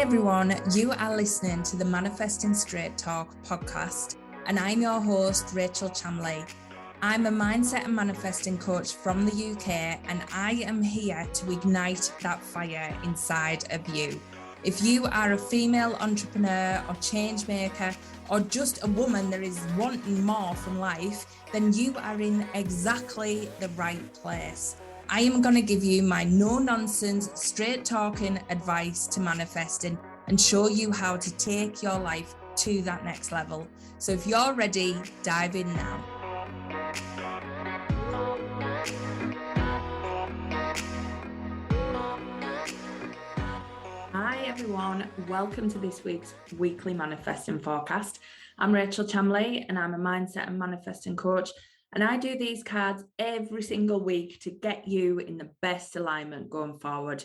everyone, you are listening to the Manifesting Straight Talk podcast, and I'm your host, Rachel Chamley. I'm a mindset and manifesting coach from the UK, and I am here to ignite that fire inside of you. If you are a female entrepreneur or change maker, or just a woman that is wanting more from life, then you are in exactly the right place. I am going to give you my no-nonsense, straight-talking advice to manifesting and show you how to take your life to that next level. So if you're ready, dive in now. Hi everyone, welcome to this week's weekly manifesting forecast. I'm Rachel Chamley and I'm a mindset and manifesting coach. And I do these cards every single week to get you in the best alignment going forward.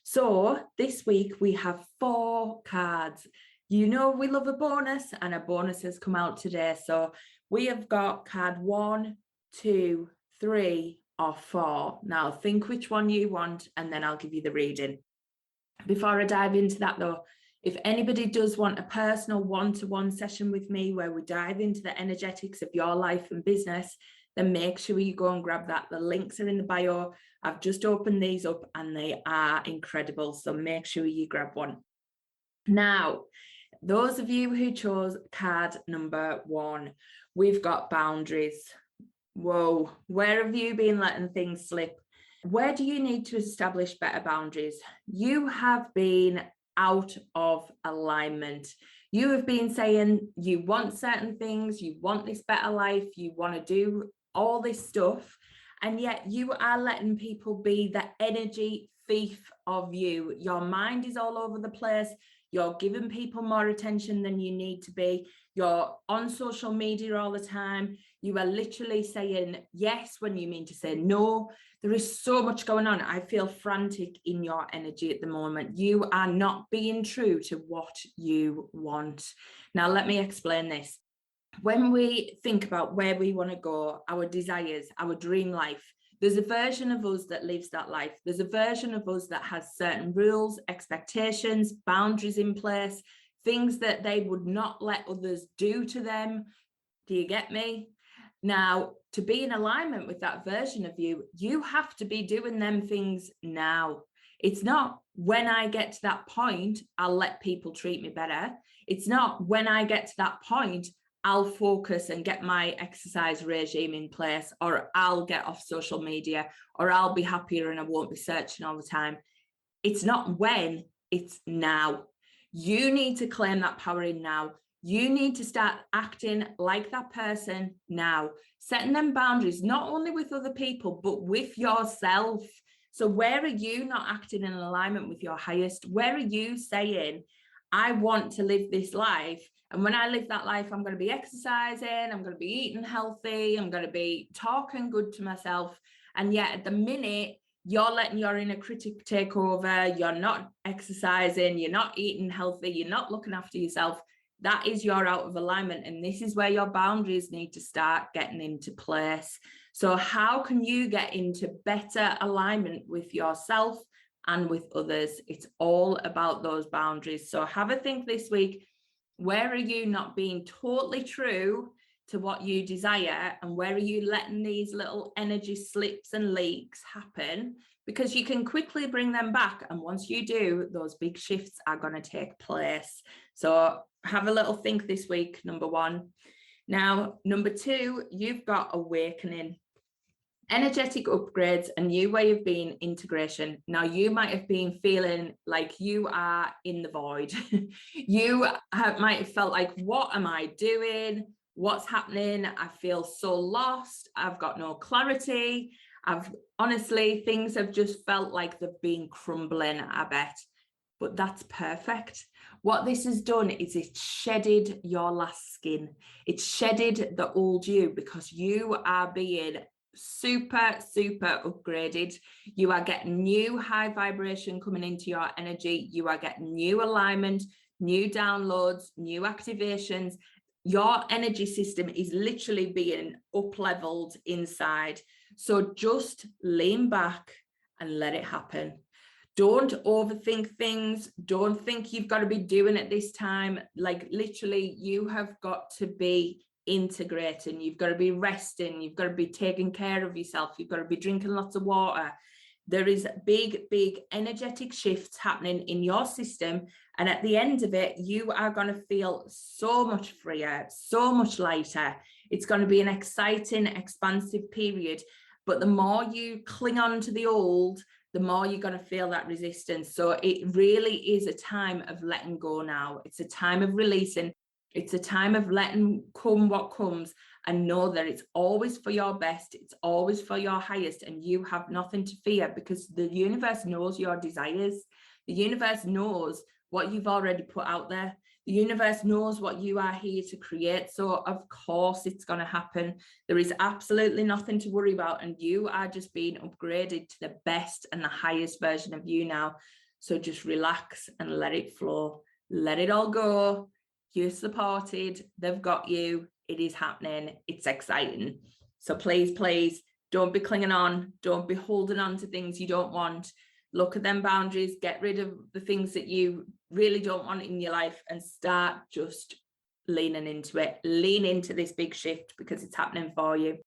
So this week we have 4 cards. You know we love a bonus, and a bonus has come out today. So we have got card 1, 2, 3, or 4. Now think which one you want and then I'll give you the reading. Before I dive into that though, if anybody does want a personal one-to-one session with me where we dive into the energetics of your life and business, then make sure you go and grab that. The links are in the bio. I've just opened these up and they are incredible. So make sure you grab one. Now, those of you who chose card number 1, we've got boundaries. Whoa, where have you been letting things slip? Where do you need to establish better boundaries? You have been out of alignment. You have been saying you want certain things, you want this better life, you want to do all this stuff, and yet you are letting people be the energy thief of you. Your mind is all over the place. You're giving people more attention than you need to be. You're on social media all the time. You are literally saying yes when you mean to say no. There is so much going on. I feel frantic in your energy at the moment. You are not being true to what you want. Now, let me explain this. When we think about where we want to go, our desires, our dream life, there's a version of us that lives that life. There's a version of us that has certain rules, expectations, boundaries in place, things that they would not let others do to them. Do you get me? Now, to be in alignment with that version of you, you have to be doing them things now. It's not when I get to that point, I'll let people treat me better. It's not when I get to that point, I'll focus and get my exercise regime in place, or I'll get off social media, or I'll be happier and I won't be searching all the time. It's not when, it's now. You need to claim that power in now. You need to start acting like that person now, setting them boundaries, not only with other people, but with yourself. So where are you not acting in alignment with your highest? Where are you saying, I want to live this life, and when I live that life, I'm going to be exercising, I'm going to be eating healthy, I'm going to be talking good to myself. And yet at the minute, you're letting your inner critic take over, you're not exercising, you're not eating healthy, you're not looking after yourself. That is your out of alignment. And this is where your boundaries need to start getting into place. So how can you get into better alignment with yourself and with others? It's all about those boundaries. So have a think this week. Where are you not being totally true to what you desire? And where are you letting these little energy slips and leaks happen? Because you can quickly bring them back. And once you do, those big shifts are going to take place. So have a little think this week, number 1. Now, number 2, you've got awakening. Energetic upgrades, a new way of being, integration. Now, you might have been feeling like you are in the void. You might have felt like, what am I doing? What's happening? I feel so lost. I've got no clarity. Honestly, things have just felt like they've been crumbling, I bet. But that's perfect. What this has done is it's shedded your last skin. It's shedded the old you, because you are being super upgraded. You are getting new high vibration coming into your energy. You are getting new alignment, new downloads, new activations. Your energy system is literally being up leveled inside. So just lean back and let it happen. Don't overthink things. Don't think you've got to be doing it this time. Like literally, you have got to be integrating. You've got to be resting. You've got to be taking care of yourself. You've got to be drinking lots of water. There is big energetic shifts happening in your system. And at the end of it, you are going to feel so much freer, so much lighter. It's going to be an exciting, expansive period. But the more you cling on to the old, the more you're going to feel that resistance. So it really is a time of letting go now. It's a time of releasing. It's a time of letting come what comes, and know that it's always for your best. It's always for your highest, and you have nothing to fear, because the universe knows your desires. The universe knows what you've already put out there. The universe knows what you are here to create. So of course it's going to happen. There is absolutely nothing to worry about, and you are just being upgraded to the best and the highest version of you now. So just relax and let it flow. Let it all go. You're supported. They've got you. It is happening. It's exciting. So please don't be clinging on. Don't be holding on to things you don't want. Look at them boundaries. Get rid of the things that you really don't want in your life, and start just leaning into it. Lean into this big shift, because it's happening for you.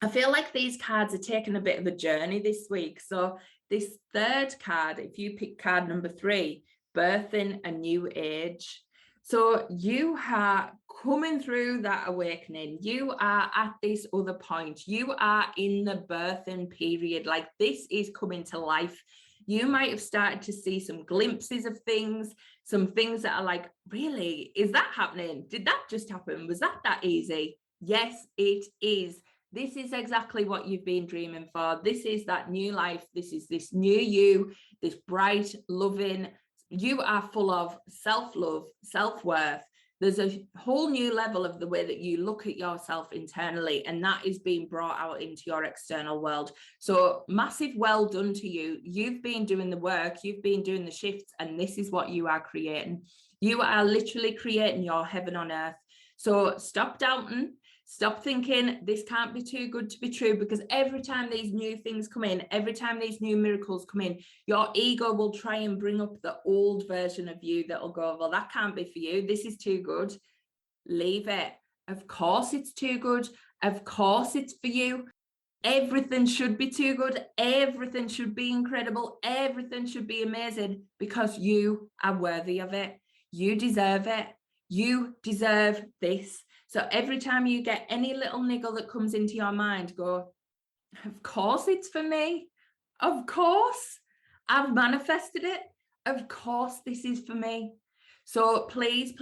I feel like these cards are taking a bit of a journey this week. So this third card, if you pick card number 3, birthing a new age. So you are coming through that awakening. You are at this other point. You are in the birthing period. Like, this is coming to life. You might have started to see some glimpses of things, some things that are like, really, is that happening? Did that just happen? Was that easy? Yes, it is. This is exactly what you've been dreaming for. This is that new life. This is this new you, this bright, loving. You are full of self-love, self-worth. There's a whole new level of the way that you look at yourself internally, and that is being brought out into your external world. So massive well done to you. You've been doing the work, you've been doing the shifts, and this is what you are creating. You are literally creating your heaven on earth. So stop doubting. Stop thinking this can't be too good to be true, because every time these new things come in, every time these new miracles come in, your ego will try and bring up the old version of you that will go, well, that can't be for you. This is too good. Leave it. Of course it's too good. Of course it's for you. Everything should be too good. Everything should be incredible. Everything should be amazing, because you are worthy of it. You deserve it. You deserve this. So every time you get any little niggle that comes into your mind, go, of course it's for me. Of course I've manifested it. Of course this is for me. So please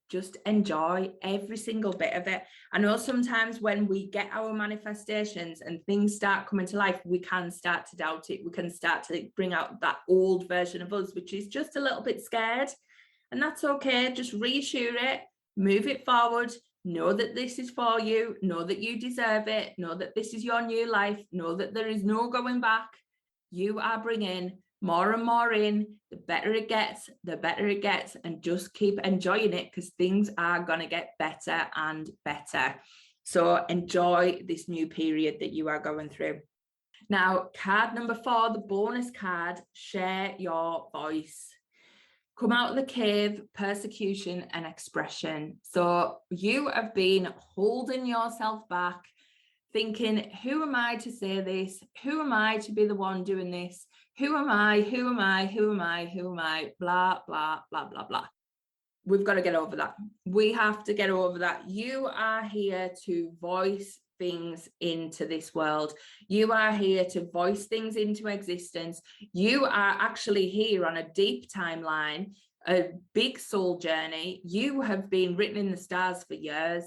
just enjoy every single bit of it. I know sometimes when we get our manifestations and things start coming to life, we can start to doubt it. We can start to bring out that old version of us, which is just a little bit scared. And that's okay. Just reassure it. Move it forward. Know that this is for you. Know that you deserve it. Know that this is your new life. Know that there is no going back. You are bringing more and more in. The better it gets, the better it gets. And just keep enjoying it, because things are going to get better and better. So enjoy this new period that you are going through. Now, card number 4, the bonus card, share your voice. Come out of the cave, persecution and expression. So you have been holding yourself back, thinking, who am I to say this? Who am I to be the one doing this? Who am I? Who am I? Who am I? Who am I? Blah, blah, blah, blah, blah. We've got to get over that. We have to get over that. You are here to voice things into this world. You are here to voice things into existence. You are actually here on a deep timeline, a big soul journey. You have been written in the stars for years.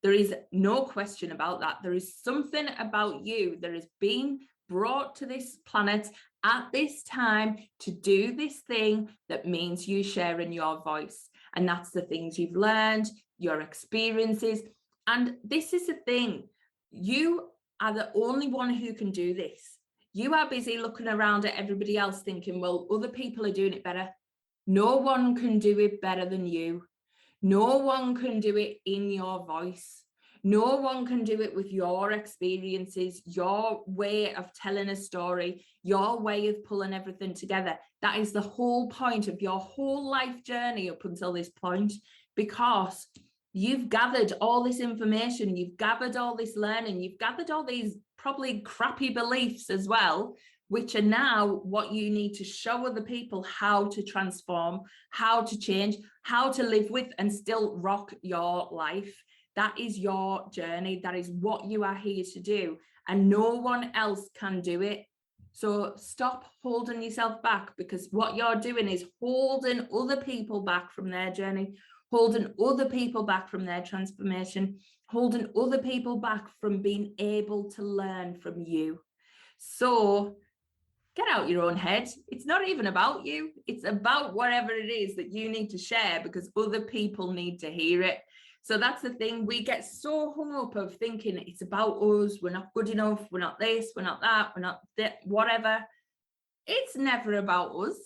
There is no question about that. There is something about you that has been brought to this planet at this time to do this thing that means you sharing your voice. And that's the things you've learned, your experiences. And this is the thing. You are the only one who can do this. You are busy looking around at everybody else thinking, well, other people are doing it better. No one can do it better than you. No one can do it in your voice. No one can do it with your experiences, your way of telling a story, your way of pulling everything together. That is the whole point of your whole life journey up until this point, because you've gathered all this information, you've gathered all this learning, you've gathered all these probably crappy beliefs as well, which are now what you need to show other people how to transform, how to change, how to live with and still rock your life. That is your journey. That is what you are here to do. And no one else can do it. So stop holding yourself back, because what you're doing is holding other people back from their journey, holding other people back from their transformation, holding other people back from being able to learn from you. So get out your own head. It's not even about you. It's about whatever it is that you need to share, because other people need to hear it. So that's the thing. We get so hung up of thinking it's about us. We're not good enough. We're not this. We're not that. We're not that, whatever. It's never about us.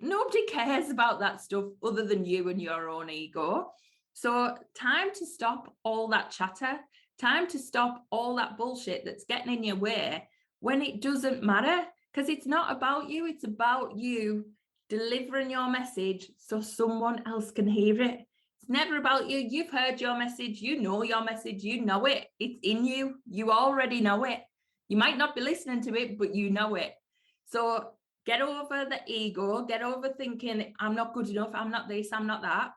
Nobody cares about that stuff other than you and your own ego. So time to stop all that chatter. Time to stop all that bullshit that's getting in your way when it doesn't matter, because it's not about you. It's about you delivering your message so someone else can hear it. It's never about you. You've heard your message. You know your message. You know it. It's in you. You already know it. You might not be listening to it, but you know it. So get over the ego. Get over thinking, I'm not good enough. I'm not this. I'm not that.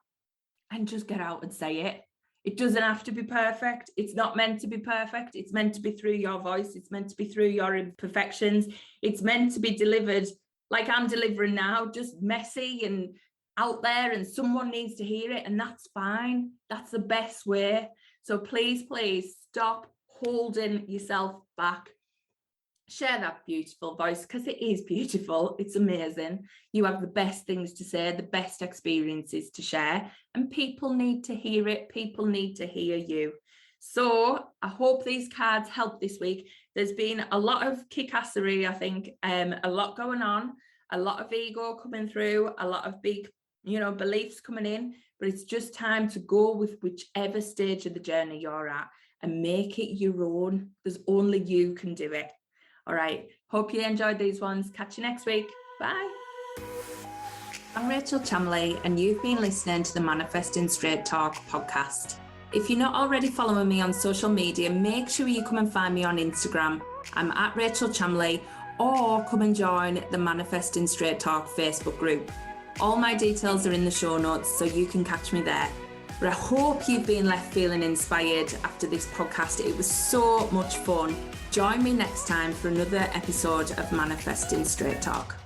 And just get out and say it. It doesn't have to be perfect. It's not meant to be perfect. It's meant to be through your voice. It's meant to be through your imperfections. It's meant to be delivered like I'm delivering now, just messy and out there, and someone needs to hear it, and that's fine. That's the best way. So please, please stop holding yourself back. Share that beautiful voice, because it is beautiful. It's amazing. You have the best things to say, the best experiences to share, and people need to hear it. People need to hear you. So I hope these cards help this week. There's been a lot of kickassery, I think, a lot going on, a lot of ego coming through, a lot of big, beliefs coming in, but it's just time to go with whichever stage of the journey you're at and make it your own, because only you can do it. All right. Hope you enjoyed these ones. Catch you next week. Bye. I'm Rachel Chamley, and you've been listening to the Manifesting Straight Talk podcast. If you're not already following me on social media, make sure you come and find me on Instagram. I'm at Rachel Chamley, or come and join the Manifesting Straight Talk Facebook group. All my details are in the show notes, so you can catch me there. But I hope you've been left feeling inspired after this podcast. It was so much fun. Join me next time for another episode of Manifesting Straight Talk.